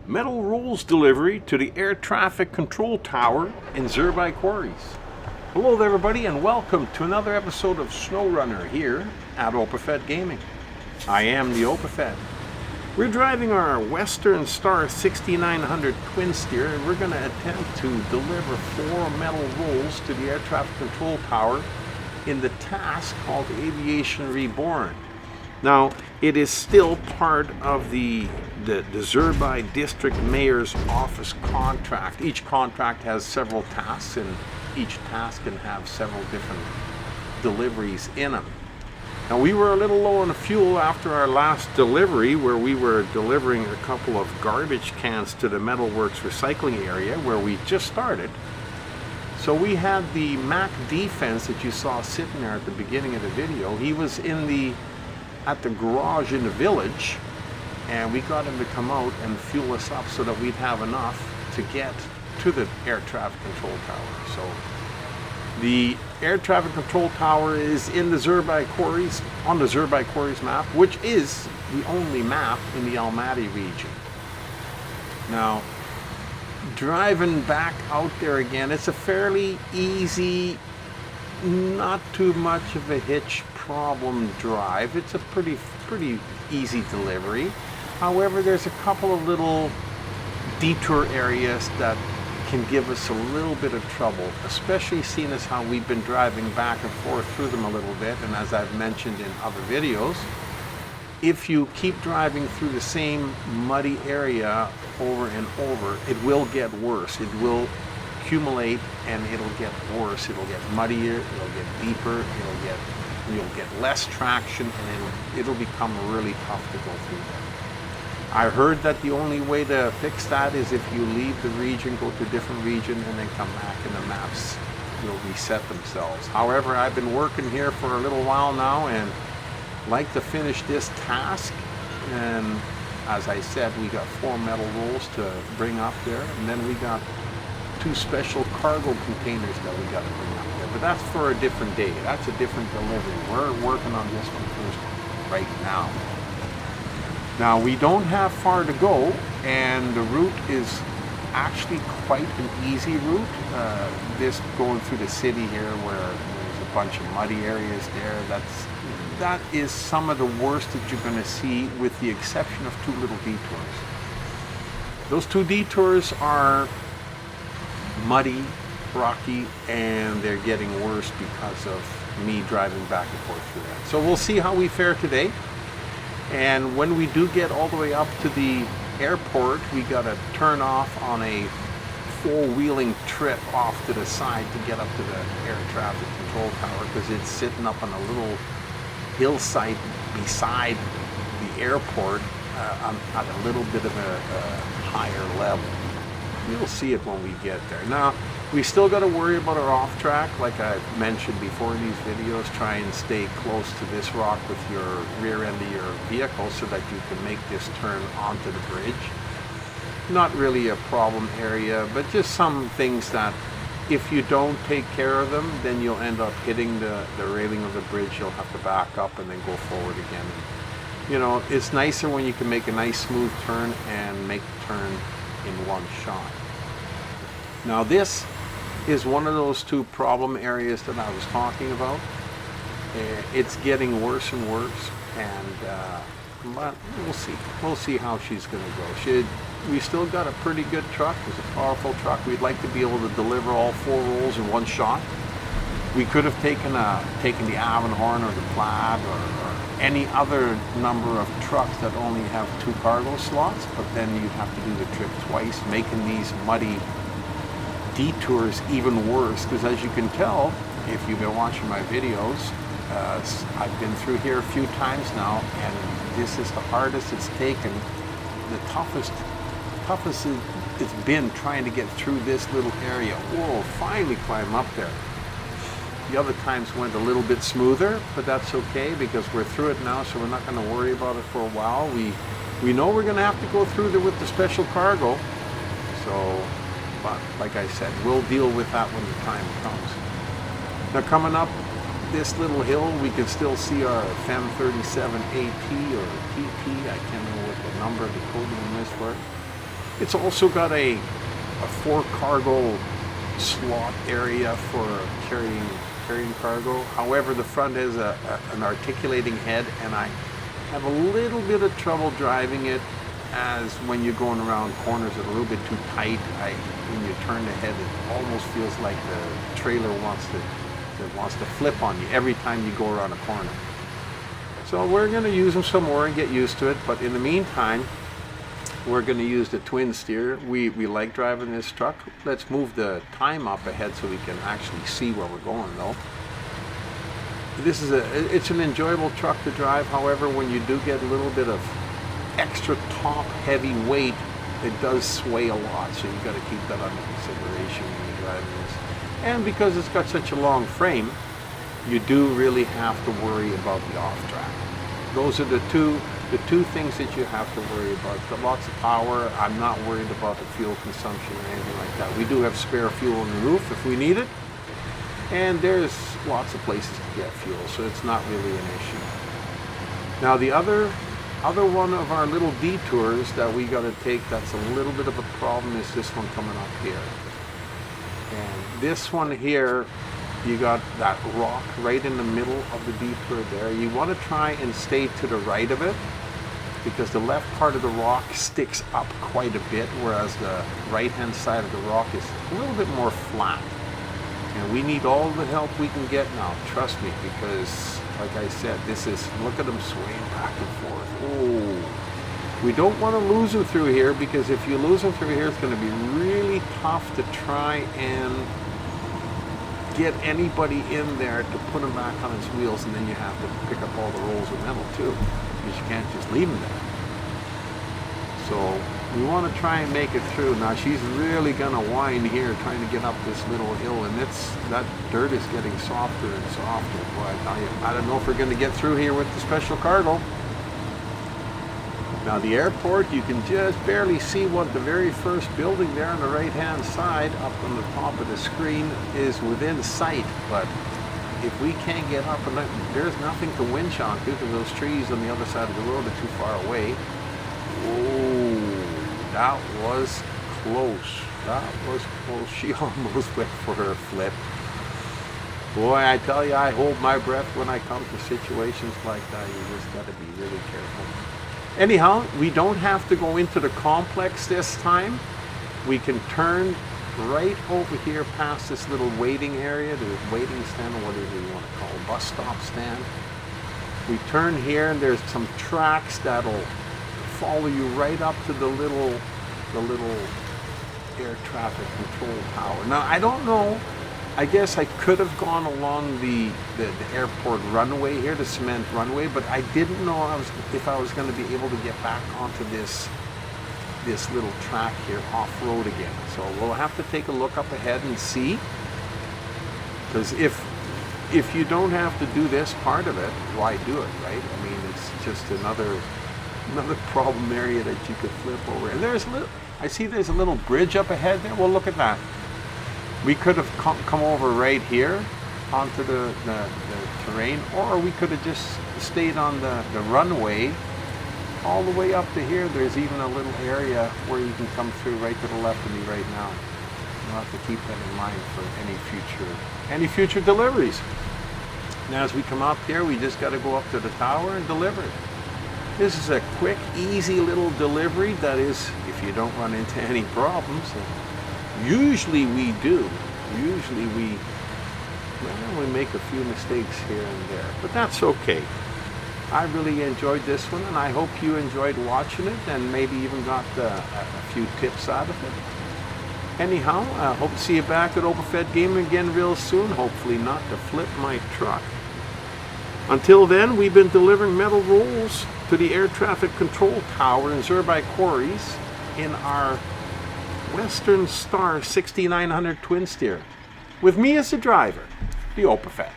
Metal rolls delivery to the air traffic control tower in Zherbai Quarries. Hello there everybody and welcome to another episode of SnowRunner here at Opafed Gaming. I am the Opafed. We're driving our Western Star 6900 TwinSteer and we're going to attempt to deliver 4 metal rolls to the air traffic control tower in the task called Aviation Reborn. Now, it is still part of the Zherbai District Mayor's Office contract. Each contract has several tasks, and each task can have several different deliveries in them. Now, we were a little low on fuel after our last delivery, where we were delivering a couple of garbage cans to the Metalworks recycling area, where we just started. So we had the Mac Defense that you saw sitting there at the beginning of the video. He was at the garage in the village, and we got him to come out and fuel us up so that we'd have enough to get to the air traffic control tower. So the air traffic control tower is in the Zherbai Quarries, on the Zherbai Quarries map, which is the only map in the Almaty region. Now, driving back out there again, it's a fairly easy, not too much of a hitch problem drive. It's a pretty easy delivery. However, there's a couple of little detour areas that can give us a little bit of trouble, especially seeing as how we've been driving back and forth through them a little bit. And as I've mentioned in other videos, if you keep driving through the same muddy area over and over, it will get worse. It will accumulate and it'll get worse. It'll get muddier, it'll get deeper, you'll get less traction, and it'll become really tough to go through that. I heard that the only way to fix that is if you leave the region, go to a different region, and then come back and the maps will reset themselves. However, I've been working here for a little while now and like to finish this task, and as I said, we got 4 metal rolls to bring up there, and then we got 2 special cargo containers that we got to bring up there. But that's for a different day. That's a different delivery. We're working on this one first right now. Now, we don't have far to go, and the route is actually quite an easy route. This going through the city here where there's a bunch of muddy areas there, that is some of the worst that you're going to see, with the exception of 2 little detours. Those 2 detours are muddy, rocky, and they're getting worse because of me driving back and forth through that. So we'll see how we fare today. And when we do get all the way up to the airport, we got to turn off on a 4-wheeling trip off to the side to get up to the air traffic control tower, because it's sitting up on a little hillside beside the airport at a little bit of a higher level. You'll see it when we get there. Now, we still got to worry about our off track. Like I've mentioned before in these videos, try and stay close to this rock with your rear end of your vehicle so that you can make this turn onto the bridge. Not really a problem area, but just some things that if you don't take care of them, then you'll end up hitting the railing of the bridge. You'll have to back up and then go forward again. You know, it's nicer when you can make a nice smooth turn and make the turn in one shot. Now, this is one of those 2 problem areas that I was talking about. It's getting worse and worse, and but we'll see how she's going to go. We still got a pretty good truck. It's a powerful truck. We'd like to be able to deliver all 4 rolls in one shot. We could have taken the Avonhorn or the Plaid or any other number of trucks that only have 2 cargo slots, but then you'd have to do the trip twice, making these muddy detours even worse. Because as you can tell, if you've been watching my videos, I've been through here a few times now, and this is the hardest it's taken, the toughest it's been trying to get through this little area. Whoa, finally climb up there. The other times went a little bit smoother, but that's okay because we're through it now, so we're not going to worry about it for a while. We know we're going to have to go through there with the special cargo, so, but like I said, we'll deal with that when the time comes. Now, coming up this little hill, we can still see our FEM 37 AT or TT. I can't remember what the number of the code name is for it. It's also got a 4 cargo slot area for carrying cargo. However, the front has an articulating head, and I have a little bit of trouble driving it, as when you're going around corners it's a little bit too tight. When you turn the head, it almost feels like the trailer wants to flip on you every time you go around a corner. So we're going to use them some more and get used to it, but in the meantime we're going to use the TwinSteer. We like driving this truck. Let's move the time up ahead so we can actually see where we're going though. It's an enjoyable truck to drive. However, when you do get a little bit of extra top heavy weight, it does sway a lot, so you've got to keep that under consideration when you're driving this. And because it's got such a long frame, you do really have to worry about the off track. Those are the two things that you have to worry about. Got lots of power. I'm not worried about the fuel consumption or anything like that. We do have spare fuel on the roof if we need it, and there's lots of places to get fuel, so it's not really an issue. Now the other one of our little detours that we got to take that's a little bit of a problem is this one coming up here. And this one here, you got that rock right in the middle of the detour there. You want to try and stay to the right of it, because the left part of the rock sticks up quite a bit, whereas the right hand side of the rock is a little bit more flat. And we need all the help we can get now, trust me, because like I said, look at them swaying back and forth. Oh, we don't want to lose them through here, because if you lose them through here, it's going to be really tough to try and get anybody in there to put him back on his wheels, and then you have to pick up all the rolls of metal too, because you can't just leave him there. So we want to try and make it through. Now she's really gonna whine here trying to get up this little hill, and that dirt is getting softer and softer. Boy, I tell you, I don't know if we're gonna get through here with the special cargo. Now the airport, you can just barely see what the very first building there on the right hand side up on the top of the screen is within sight, but if we can't get up, and there's nothing to winch on because those trees on the other side of the road are too far away. Oh, that was close. That was close. She almost went for her flip. Boy, I tell you, I hold my breath when I come to situations like that. You just got to be really careful. Anyhow, we don't have to go into the complex this time. We can turn right over here past this little waiting area, the waiting stand, or whatever you want to call it, bus stop stand. We turn here, and there's some tracks that'll follow you right up to the little air traffic control tower. Now, I don't know. I guess I could have gone along the airport runway here, the cement runway, but I didn't know if I was going to be able to get back onto this little track here off-road again. So we'll have to take a look up ahead and see. Because if you don't have to do this part of it, why do it, right? I mean, it's just another problem area that you could flip over. And I see there's a little bridge up ahead there. Well, look at that. We could have come over right here onto the terrain, or we could have just stayed on the runway all the way up to here. There's even a little area where you can come through right to the left of me right now. You'll have to keep that in mind for any future deliveries. Now as we come up here, we just got to go up to the tower and deliver it. This is a quick, easy little delivery. That is, if you don't run into any problems. Usually we do. Usually we make a few mistakes here and there, but that's okay. I really enjoyed this one, and I hope you enjoyed watching it and maybe even got a few tips out of it. Anyhow, I hope to see you back at Overfed Gaming again real soon, hopefully not to flip my truck. Until then, we've been delivering metal rolls to the air traffic control tower in Zherbai Quarries in our Western Star 6900 TwinSteer, with me as the driver, the Overfed.